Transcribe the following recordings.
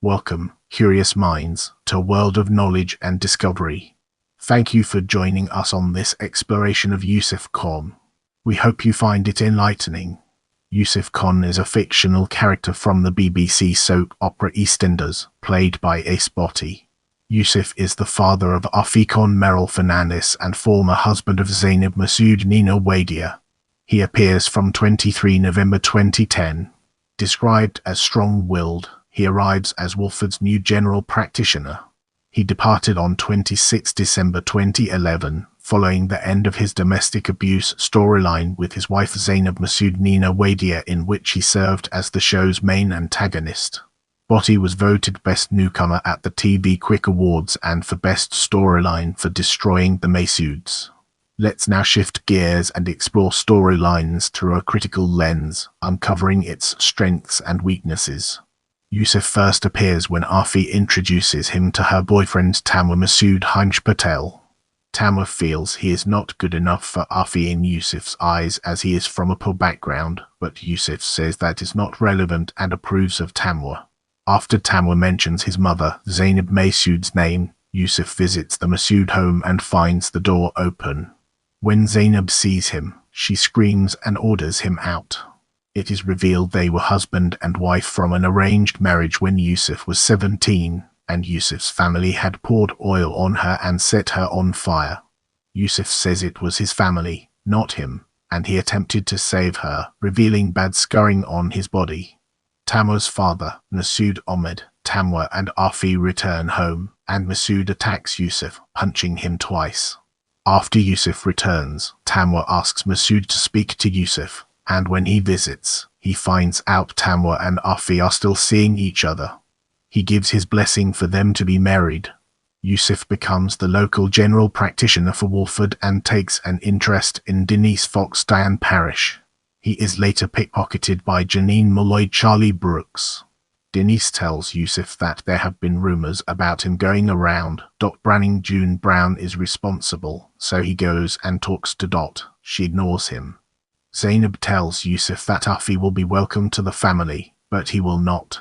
Welcome, curious minds, to a world of knowledge and discovery. Thank you for joining us on this exploration of Yusef Khan. We hope you find it enlightening. Yusef Khan is a fictional character from the BBC soap opera EastEnders, played by Ace Bhatti. Yusef is the father of Afia Khan, Meryl Fernandes, and former husband of Zainab Masood, Wadia. He appears from 23 November 2010. Described as strong-willed, he arrives as Walford's new general practitioner. He departed on 26 December 2011, following the end of his domestic abuse storyline with his wife Zainab Masood Wadia, in which he served as the show's main antagonist. Bhatti was voted Best Newcomer at the TV Quick Awards and for Best Storyline for Destroying the Masoods. Let's now shift gears and explore storylines through a critical lens, uncovering its strengths and weaknesses. Yusef first appears when Afia introduces him to her boyfriend Tamer Masood Hinj Patel. Tamer feels he is not good enough for Afia in Yusef's eyes as he is from a poor background, but Yusef says that is not relevant and approves of Tamer. After Tamer mentions his mother, Zainab Masood's name, Yusef visits the Masood home and finds the door open. When Zainab sees him, she screams and orders him out. It is revealed they were husband and wife from an arranged marriage when Yusef was 17, and Yusef's family had poured oil on her and set her on fire. Yusef says it was his family, not him, and he attempted to save her, revealing bad scarring on his body. Tamer's father, Masood Ahmed, Tamer and Afia return home, and Masood attacks Yusef, punching him twice. After Yusef returns, Tamer asks Masood to speak to Yusef, and when he visits, he finds out Tamer and Afia are still seeing each other. He gives his blessing for them to be married. Yusef becomes the local general practitioner for Walford and takes an interest in Denise Fox Diane Parrish. He is later pickpocketed by Janine Malloy Charlie Brooks. Denise tells Yusef that there have been rumors about him going around. Branning June Brown is responsible, so he goes and talks to Dot. She ignores him. Zainab tells Yusef that Afia will be welcome to the family, but he will not.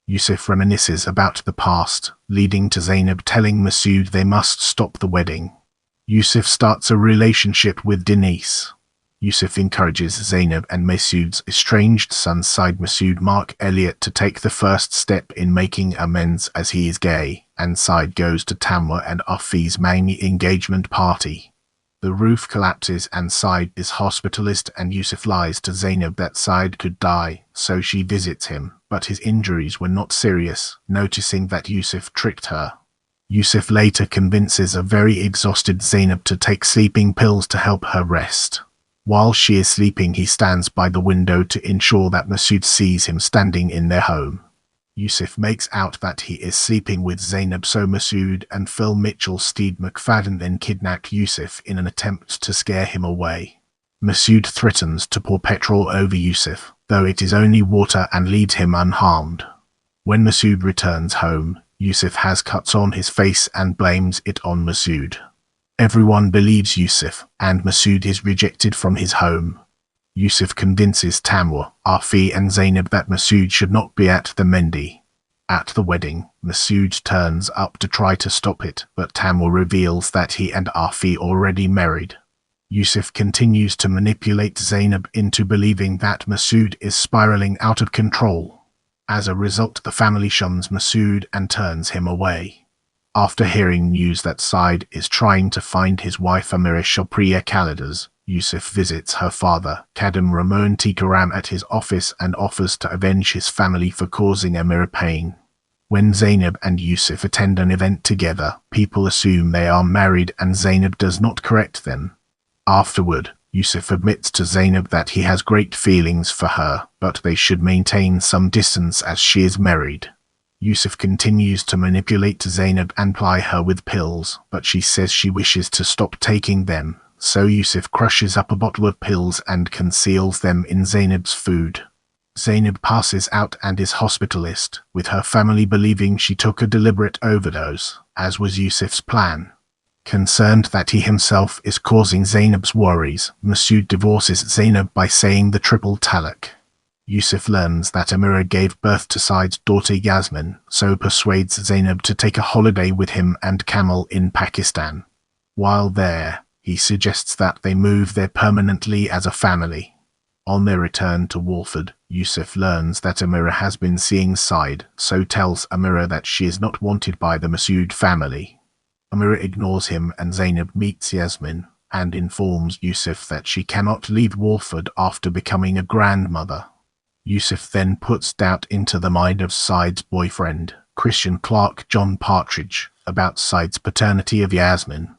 Yusef reminisces about the past, leading to Zainab telling Masood they must stop the wedding. Yusef starts a relationship with Denise. Yusef encourages Zainab and Masood's estranged son Said Masood Mark Elliott to take the first step in making amends as he is gay, and Said goes to Tamer and Afia's main engagement party. The roof collapses and Said is hospitalized, and Yusef lies to Zainab that Said could die, so she visits him, but his injuries were not serious, noticing that Yusef tricked her. Yusef later convinces a very exhausted Zainab to take sleeping pills to help her rest. While she is sleeping, he stands by the window to ensure that Masood sees him standing in their home. Yusef makes out that he is sleeping with Zainab, so Masood and Phil Mitchell Steed McFadden then kidnap Yusef in an attempt to scare him away. Masood threatens to pour petrol over Yusef, though it is only water, and leaves him unharmed. When Masood returns home, Yusef has cuts on his face and blames it on Masood. Everyone believes Yusef, and Masood is rejected from his home. Yusef convinces Tamer, Afia and Zainab that Masood should not be at the Mendi. At the wedding, Masood turns up to try to stop it, but Tamer reveals that he and Afia already married. Yusef continues to manipulate Zainab into believing that Masood is spiraling out of control. As a result, the family shuns Masood and turns him away. After hearing news that Said is trying to find his wife Amira Shopriya Kalidas, Yusef visits her father, Kadam Ramon Tikaram, at his office and offers to avenge his family for causing Amira pain. When Zainab and Yusef attend an event together, people assume they are married, and Zainab does not correct them. Afterward, Yusef admits to Zainab that he has great feelings for her, but they should maintain some distance as she is married. Yusef continues to manipulate Zainab and ply her with pills, but she says she wishes to stop taking them, so Yusef crushes up a bottle of pills and conceals them in Zainab's food. Zainab passes out and is hospitalized, with her family believing she took a deliberate overdose, as was Yusef's plan. Concerned that he himself is causing Zainab's worries, Masood divorces Zainab by saying the triple talaq. Yusef learns that Amira gave birth to Said's daughter Yasmin, so persuades Zainab to take a holiday with him and Kamal in Pakistan. While there, he suggests that they move there permanently as a family. On their return to Walford, Yusef learns that Amira has been seeing Said, so tells Amira that she is not wanted by the Masood family. Amira ignores him and Zainab meets Yasmin and informs Yusef that she cannot leave Walford after becoming a grandmother. Yusef then puts doubt into the mind of Said's boyfriend, Christian Clark John Partridge, about Said's paternity of Yasmin.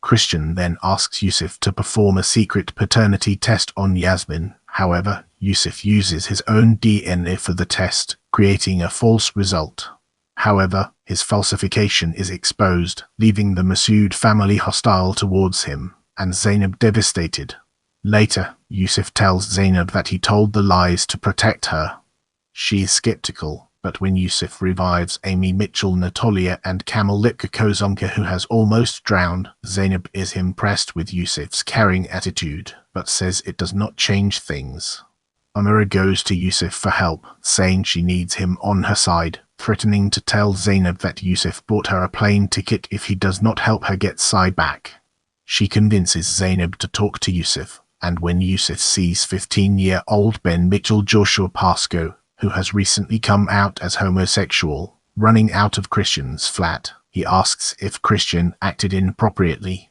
Christian then asks Yusef to perform a secret paternity test on Yasmin. However, Yusef uses his own DNA for the test, creating a false result. However, his falsification is exposed, leaving the Masood family hostile towards him, and Zainab devastated. Later, Yusef tells Zainab that he told the lies to protect her. She is skeptical, but when Yusef revives Amy Mitchell Natalia and Kamal Lipka-Kozonka, who has almost drowned, Zainab is impressed with Yusef's caring attitude, but says it does not change things. Amira goes to Yusef for help, saying she needs him on her side, threatening to tell Zainab that Yusef bought her a plane ticket if he does not help her get Said back. She convinces Zainab to talk to Yusef, and when Yusef sees 15-year-old Ben Mitchell Joshua Pascoe, who has recently come out as homosexual, running out of Christian's flat, he asks if Christian acted inappropriately.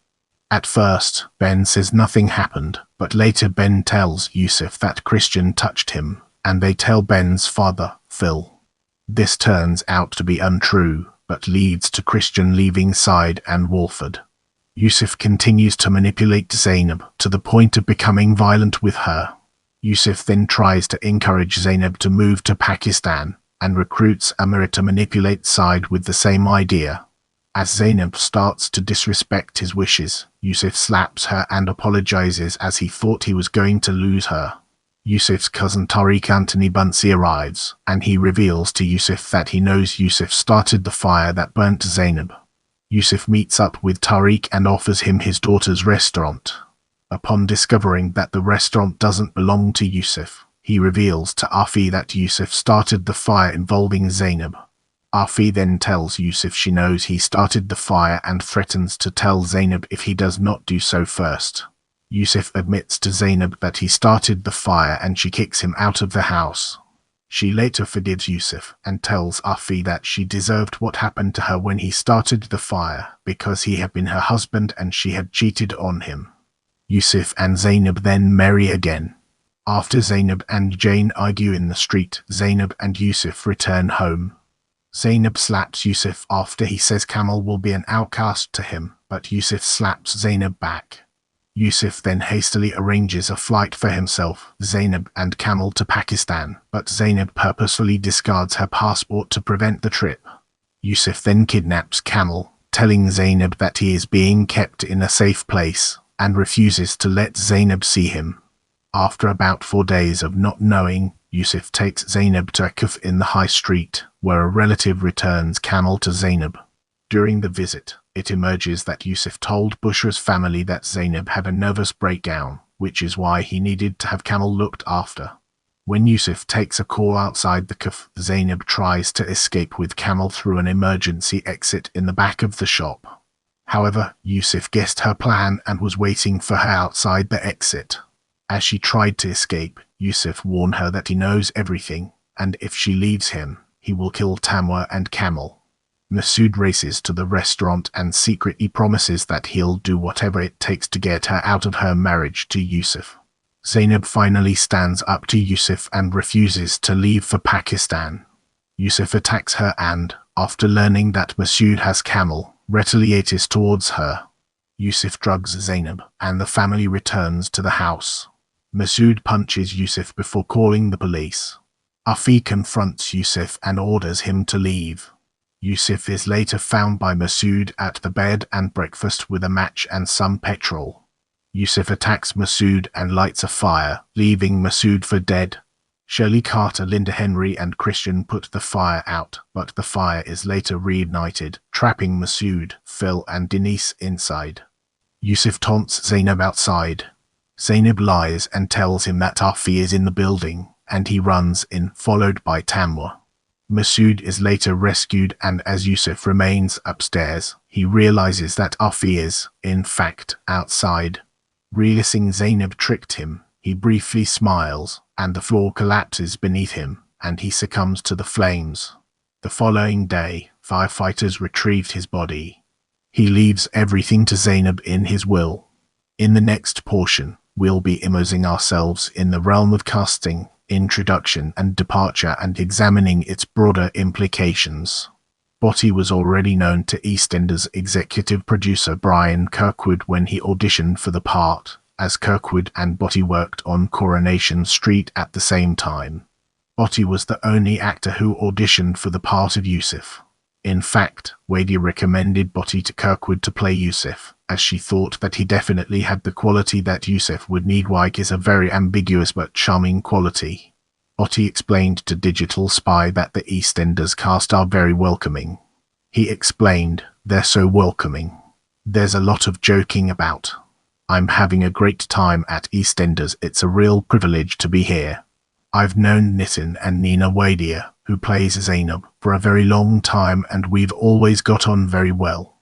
At first, Ben says nothing happened, but later Ben tells Yusef that Christian touched him, and they tell Ben's father, Phil. This turns out to be untrue, but leads to Christian leaving Said and Walford. Yusef continues to manipulate Zainab to the point of becoming violent with her. Yusef then tries to encourage Zainab to move to Pakistan and recruits Amira to manipulate Said with the same idea. As Zainab starts to disrespect his wishes, Yusef slaps her and apologizes as he thought he was going to lose her. Yusef's cousin Tariq Anthony Bunsey arrives, and he reveals to Yusef that he knows Yusef started the fire that burnt Zainab. Yusef meets up with Tariq and offers him his daughter's restaurant. Upon discovering that the restaurant doesn't belong to Yusef, he reveals to Afia that Yusef started the fire involving Zainab. Afia then tells Yusef she knows he started the fire and threatens to tell Zainab if he does not do so first. Yusef admits to Zainab that he started the fire and she kicks him out of the house. She later forgives Yusef and tells Afia that she deserved what happened to her when he started the fire because he had been her husband and she had cheated on him. Yusef and Zainab then marry again. After Zainab and Jane argue in the street, Zainab and Yusef return home. Zainab slaps Yusef after he says Kamal will be an outcast to him, but Yusef slaps Zainab back. Yusef then hastily arranges a flight for himself, Zainab and Kamal to Pakistan, but Zainab purposefully discards her passport to prevent the trip. Yusef then kidnaps Kamal, telling Zainab that he is being kept in a safe place, and refuses to let Zainab see him. After about 4 days of not knowing, Yusef takes Zainab to a cafe in the high street, where a relative returns Kamal to Zainab. During the visit, it emerges that Yusef told Bushra's family that Zainab had a nervous breakdown, which is why he needed to have Kamal looked after. When Yusef takes a call outside the cafe, Zainab tries to escape with Kamal through an emergency exit in the back of the shop. However, Yusef guessed her plan and was waiting for her outside the exit. As she tried to escape, Yusef warned her that he knows everything, and if she leaves him, he will kill Tamwa and Kamal. Masood races to the restaurant and secretly promises that he'll do whatever it takes to get her out of her marriage to Yusef. Zainab finally stands up to Yusef and refuses to leave for Pakistan. Yusef attacks her and, after learning that Masood has Kamal, retaliates towards her. Yusef drugs Zainab, and the family returns to the house. Masood punches Yusef before calling the police. Afia confronts Yusef and orders him to leave. Yusef is later found by Masood at the bed and breakfast with a match and some petrol. Yusef attacks Masood and lights a fire, leaving Masood for dead. Shirley Carter, Linda Henry and Christian put the fire out, but the fire is later reignited, trapping Masood, Phil and Denise inside. Yusef taunts Zainab outside. Zainab lies and tells him that Afia is in the building, and he runs in, followed by Tamwa. Masood is later rescued, and as Yusef remains upstairs, he realizes that Afia is, in fact, outside. Realizing Zainab tricked him, he briefly smiles, and the floor collapses beneath him, and he succumbs to the flames. The following day, firefighters retrieved his body. He leaves everything to Zainab in his will. In the next portion, we'll be immersing ourselves in the realm of casting, introduction and departure, and examining its broader implications. Bhatti was already known to EastEnders executive producer Brian Kirkwood when he auditioned for the part, as Kirkwood and Bhatti worked on Coronation Street at the same time. Bhatti was the only actor who auditioned for the part of Yusef. In fact, Wadia recommended Bhatti to Kirkwood to play Yusef, as she thought that he definitely had the quality that Yusef would need. Like is a very ambiguous but charming quality. Bhatti explained to Digital Spy that the EastEnders cast are very welcoming. He explained, "They're so welcoming. There's a lot of joking about. I'm having a great time at EastEnders. It's a real privilege to be here. I've known Nitin and Nina Wadia, who plays Zainab, for a very long time, and we've always got on very well.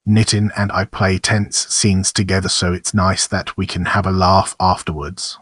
Nitin and I play tense scenes together, so it's nice that we can have a laugh afterwards."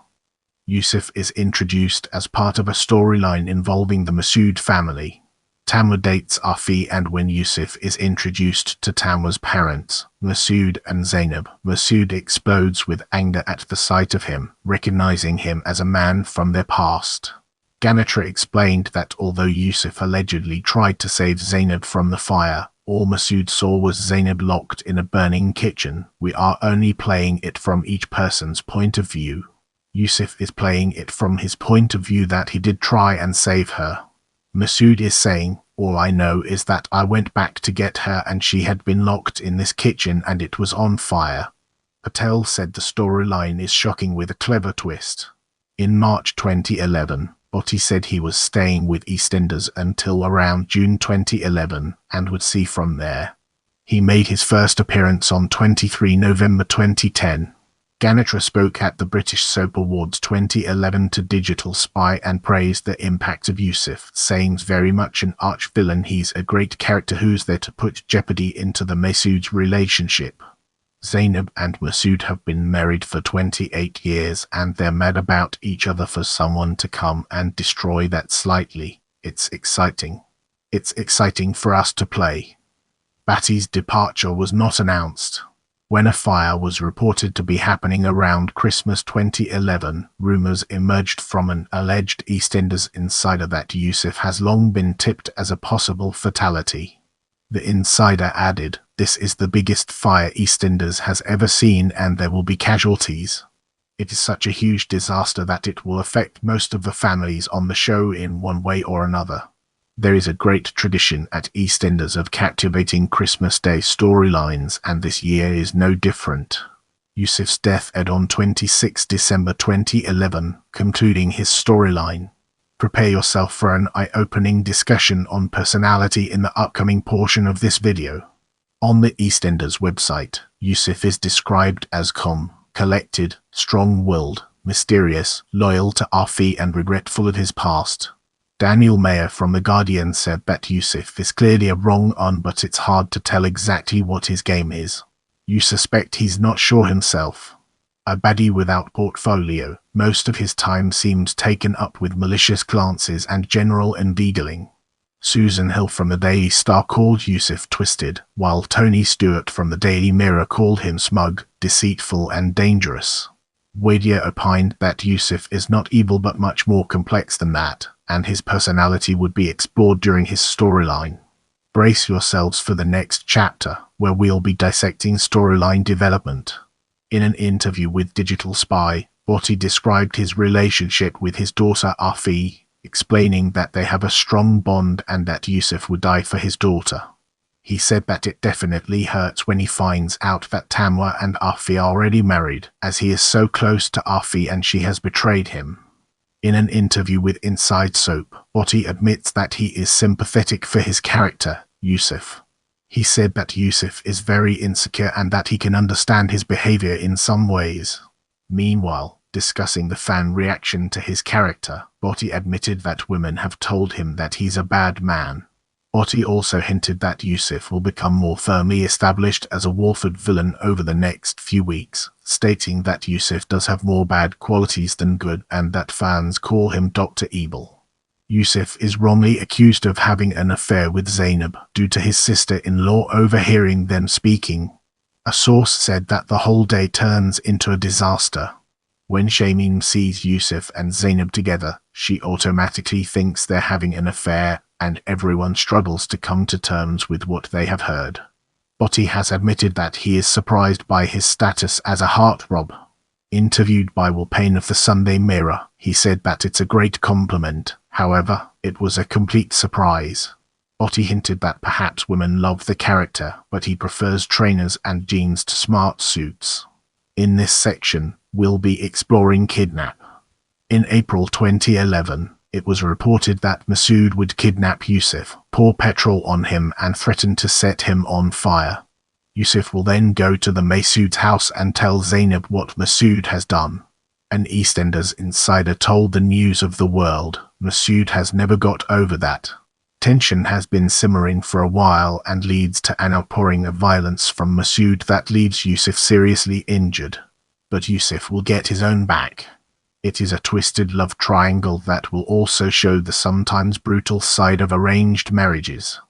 Yusef is introduced as part of a storyline involving the Masood family. Tamwa dates Afia, and when Yusef is introduced to Tamwa's parents, Masood and Zainab, Masood explodes with anger at the sight of him, recognizing him as a man from their past. Ganatra explained that although Yusef allegedly tried to save Zainab from the fire, all Masood saw was Zainab locked in a burning kitchen. We are only playing it from each person's point of view. Yusef is playing it from his point of view that he did try and save her. Masood is saying, "All I know is that I went back to get her and she had been locked in this kitchen and it was on fire." Patel said the storyline is shocking with a clever twist. In March 2011, Bhatti said he was staying with EastEnders until around June 2011 and would see from there. He made his first appearance on 23 November 2010. Ganatra spoke at the British Soap Awards 2011 to Digital Spy and praised the impact of Yusef, saying very much an arch-villain. He's a great character who's there to put jeopardy into the Masoods' relationship. Zainab and Masood have been married for 28 years and they're mad about each other for someone to come and destroy that slightly. It's exciting. It's exciting for us to play. Bhatti's departure was not announced. When a fire was reported to be happening around Christmas 2011, rumors emerged from an alleged EastEnders insider that Yusef has long been tipped as a possible fatality. The insider added, "This is the biggest fire EastEnders has ever seen and there will be casualties. It is such a huge disaster that it will affect most of the families on the show in one way or another. There is a great tradition at EastEnders of captivating Christmas Day storylines, and this year is no different." Yusef's death aired on 26 December 2011, concluding his storyline. Prepare yourself for an eye-opening discussion on personality in the upcoming portion of this video. On the EastEnders website, Yusef is described as calm, collected, strong-willed, mysterious, loyal to Afia and regretful of his past. Daniel Mayer from The Guardian said that Yusef is clearly a wrong-un, but it's hard to tell exactly what his game is. You suspect he's not sure himself. A baddie without portfolio, most of his time seemed taken up with malicious glances and general inveigling. Susan Hill from the Daily Star called Yusef twisted, while Tony Stewart from the Daily Mirror called him smug, deceitful and dangerous. Wadia opined that Yusef is not evil but much more complex than that, and his personality would be explored during his storyline. Brace yourselves for the next chapter, where we'll be dissecting storyline development. In an interview with Digital Spy, Bhatti described his relationship with his daughter Afia, explaining that they have a strong bond and that Yusef would die for his daughter. He said that it definitely hurts when he finds out that Tamwa and Afia are already married, as he is so close to Afia and she has betrayed him. In an interview with Inside Soap, Bhatti admits that he is sympathetic for his character, Yusef. He said that Yusef is very insecure and that he can understand his behavior in some ways. Meanwhile, Discussing the fan reaction to his character, Bhatti admitted that women have told him that he's a bad man. Bhatti also hinted that Yusef will become more firmly established as a Walford villain over the next few weeks, stating that Yusef does have more bad qualities than good and that fans call him Dr. Evil. Yusef is wrongly accused of having an affair with Zainab due to his sister-in-law overhearing them speaking. A source said that the whole day turns into a disaster. When Shamim sees Yusef and Zainab together, she automatically thinks they're having an affair, and everyone struggles to come to terms with what they have heard. Bhatti has admitted that he is surprised by his status as a heartthrob. Interviewed by Will Payne of the Sunday Mirror, he said that it's a great compliment. However, it was a complete surprise. Bhatti hinted that perhaps women love the character, but he prefers trainers and jeans to smart suits. In this section, we'll be exploring kidnap. In April 2011, it was reported that Masood would kidnap Yusef, pour petrol on him and threaten to set him on fire. Yusef will then go to the Masoods' house and tell Zainab what Masood has done. An EastEnders insider told the News of the World, Masood has never got over that. Tension has been simmering for a while and leads to an outpouring of violence from Masood that leaves Yusef seriously injured. But Yusef will get his own back. It is a twisted love triangle that will also show the sometimes brutal side of arranged marriages.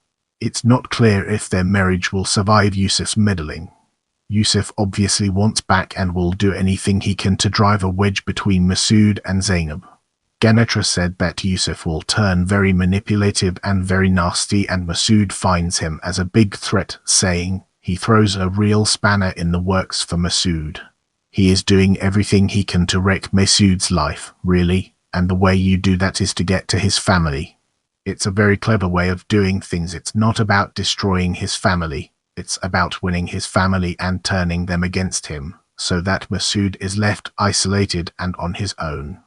It's not clear if their marriage will survive Yusef's meddling. Yusef obviously wants back and will do anything he can to drive a wedge between Masood and Zainab. Ganatra said that Yusef will turn very manipulative and very nasty, and Masood finds him as a big threat, saying he throws a real spanner in the works for Masood. He is doing everything he can to wreck Masood's life, really, and the way you do that is to get to his family. It's a very clever way of doing things. It's not about destroying his family. It's about winning his family and turning them against him, so that Masood is left isolated and on his own.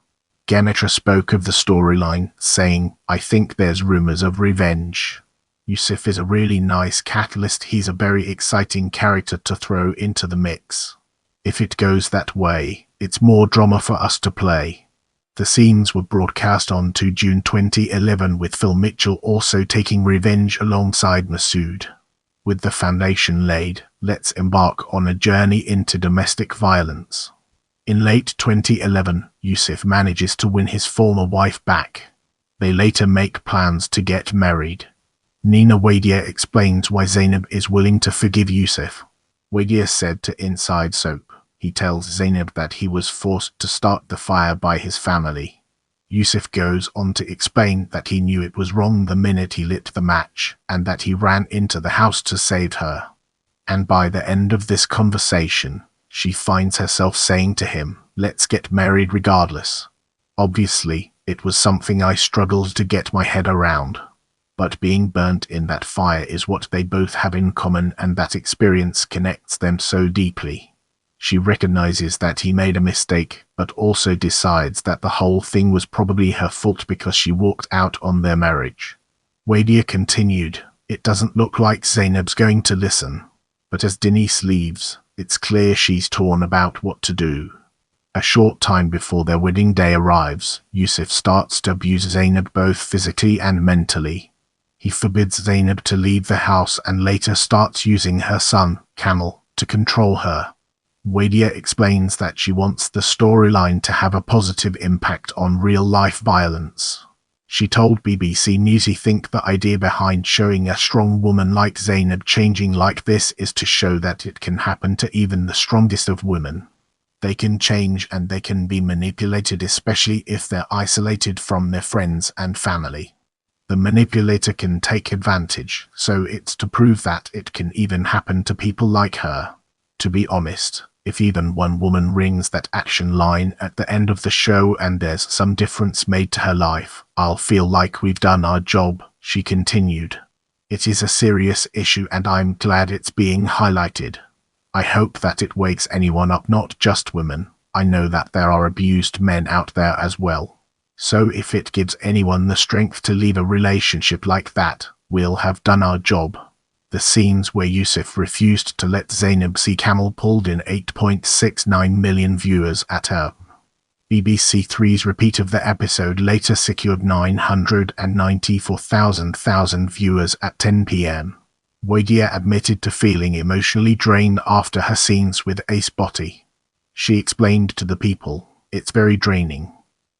Ganatra spoke of the storyline, saying, I think there's rumors of revenge. Yusef is a really nice catalyst. He's a very exciting character to throw into the mix. If it goes that way, it's more drama for us to play. The scenes were broadcast on to June 2011, with Phil Mitchell also taking revenge alongside Masood. With the foundation laid, let's embark on a journey into domestic violence. In late 2011, Yusef manages to win his former wife back. They later make plans to get married. Nina Wadia explains why Zainab is willing to forgive Yusef. Wadia said to Inside Soap, he tells Zainab that he was forced to start the fire by his family. Yusef goes on to explain that he knew it was wrong the minute he lit the match, and that he ran into the house to save her. And by the end of this conversation, she finds herself saying to him, let's get married regardless. Obviously, it was something I struggled to get my head around. But being burnt in that fire is what they both have in common, and that experience connects them so deeply. She recognizes that he made a mistake, but also decides that the whole thing was probably her fault because she walked out on their marriage. Wadia continued, it doesn't look like Zainab's going to listen. But as Denise leaves, it's clear she's torn about what to do. A short time before their wedding day arrives, Yusef starts to abuse Zainab both physically and mentally. He forbids Zainab to leave the house and later starts using her son, Camel, to control her. Wadia explains that she wants the storyline to have a positive impact on real-life violence. She told BBC News, "I think the idea behind showing a strong woman like Zainab changing like this is to show that it can happen to even the strongest of women. They can change and they can be manipulated, especially if they're isolated from their friends and family. The manipulator can take advantage, so it's to prove that it can even happen to people like her. To be honest, if even one woman rings that action line at the end of the show and there's some difference made to her life, I'll feel like we've done our job," she continued. "It is a serious issue and I'm glad it's being highlighted. I hope that it wakes anyone up, not just women. I know that there are abused men out there as well. So if it gives anyone the strength to leave a relationship like that, we'll have done our job." The scenes where Yusef refused to let Zainab see Camel pulled in 8.69 million viewers at her. BBC Three's repeat of the episode later secured 994,000 viewers at 10 p.m. Wadia admitted to feeling emotionally drained after her scenes with Ace Bhatti. She explained to the people, "It's very draining.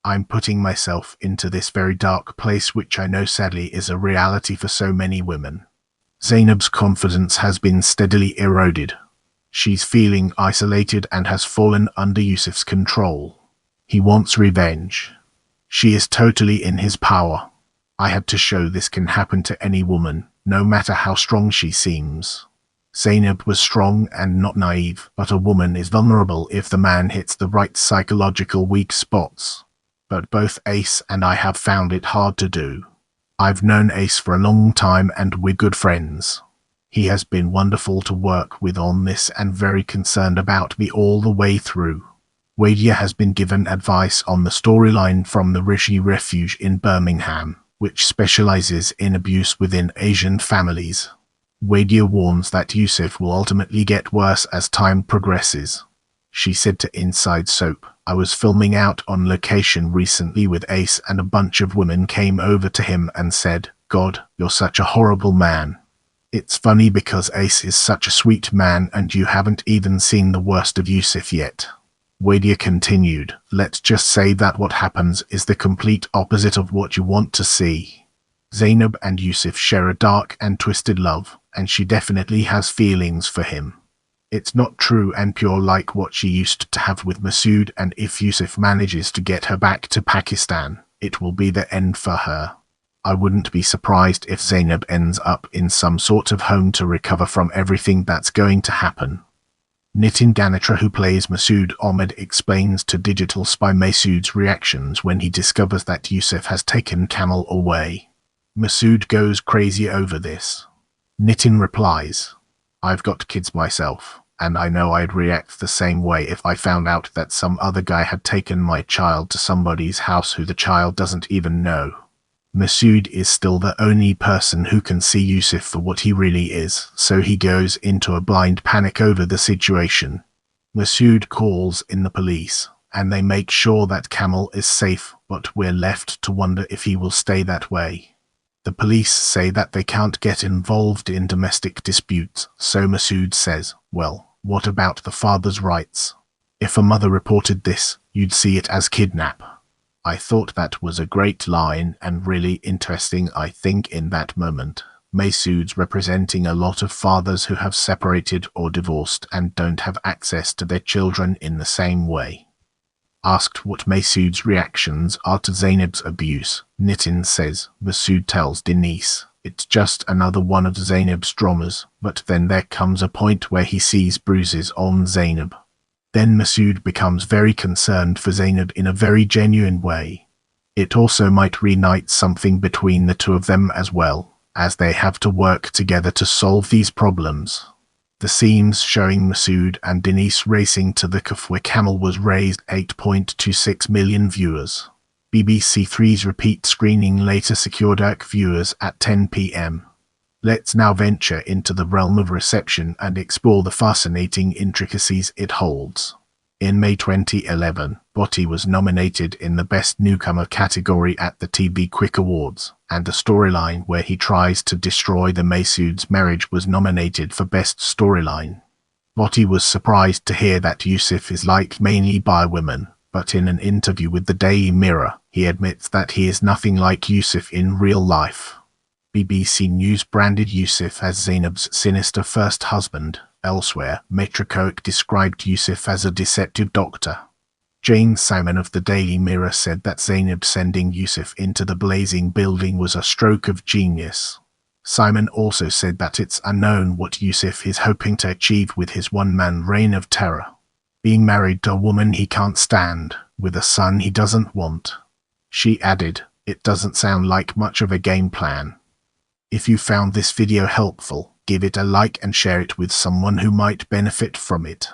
I'm putting myself into this very dark place which I know sadly is a reality for so many women." Zainab's confidence has been steadily eroded. She's feeling isolated and has fallen under Yusef's control. He wants revenge. She is totally in his power. I had to show this can happen to any woman, no matter how strong she seems. Zainab was strong and not naive, but a woman is vulnerable if the man hits the right psychological weak spots. But both Ace and I have found it hard to do. I've known Ace for a long time and we're good friends. He has been wonderful to work with on this and very concerned about me all the way through. Wadia has been given advice on the storyline from the Rishi Refuge in Birmingham, which specializes in abuse within Asian families. Wadia warns that Yusef will ultimately get worse as time progresses. She said to Inside Soap, "I was filming out on location recently with Ace and a bunch of women came over to him and said, 'God, you're such a horrible man.' It's funny because Ace is such a sweet man and you haven't even seen the worst of Yusef yet." Wadia continued, "Let's just say that what happens is the complete opposite of what you want to see. Zainab and Yusef share a dark and twisted love, and she definitely has feelings for him. It's not true and pure like what she used to have with Masood, and if Yusef manages to get her back to Pakistan, it will be the end for her. I wouldn't be surprised if Zainab ends up in some sort of home to recover from everything that's going to happen." Nitin Ganatra, who plays Masood Ahmed, explains to Digital Spy Masood's reactions when he discovers that Yusef has taken Camel away. Masood goes crazy over this. Nitin replies, "I've got kids myself, and I know I'd react the same way if I found out that some other guy had taken my child to somebody's house who the child doesn't even know." Masood is still the only person who can see Yusef for what he really is, so he goes into a blind panic over the situation. Masood calls in the police, and they make sure that Camel is safe, but we're left to wonder if he will stay that way. The police say that they can't get involved in domestic disputes, so Masood says, "Well, what about the father's rights? If a mother reported this, you'd see it as kidnap." I thought that was a great line and really interesting. I think in that moment, Masood's representing a lot of fathers who have separated or divorced and don't have access to their children in the same way. Asked what Masood's reactions are to Zainab's abuse, Nitin says, Masood tells Denise, "It's just another one of Zainab's dramas, but then there comes a point where he sees bruises on Zainab. Then Masood becomes very concerned for Zainab in a very genuine way. It also might reunite something between the two of them as well, as they have to work together to solve these problems." The scenes showing Masood and Denise racing to the Kafwe Camel was raised 8.26 million viewers. BBC Three's repeat screening later secured viewers at 10 p.m. Let's now venture into the realm of reception and explore the fascinating intricacies it holds. In May 2011, Bhatti was nominated in the Best Newcomer category at the TV Quick Awards, and a storyline where he tries to destroy the Masoods' marriage was nominated for Best Storyline. Bhatti was surprised to hear that Yusef is liked mainly by women, but in an interview with the Daily Mirror, he admits that he is nothing like Yusef in real life. BBC News branded Yusef as Zainab's sinister first husband. Elsewhere, Metrocoic described Yusef as a deceptive doctor. Jane Simon of the Daily Mirror said that Zainab sending Yusef into the blazing building was a stroke of genius. Simon also said that it's unknown what Yusef is hoping to achieve with his one-man reign of terror. Being married to a woman he can't stand, with a son he doesn't want. She added, "It doesn't sound like much of a game plan." If you found this video helpful, give it a like and share it with someone who might benefit from it.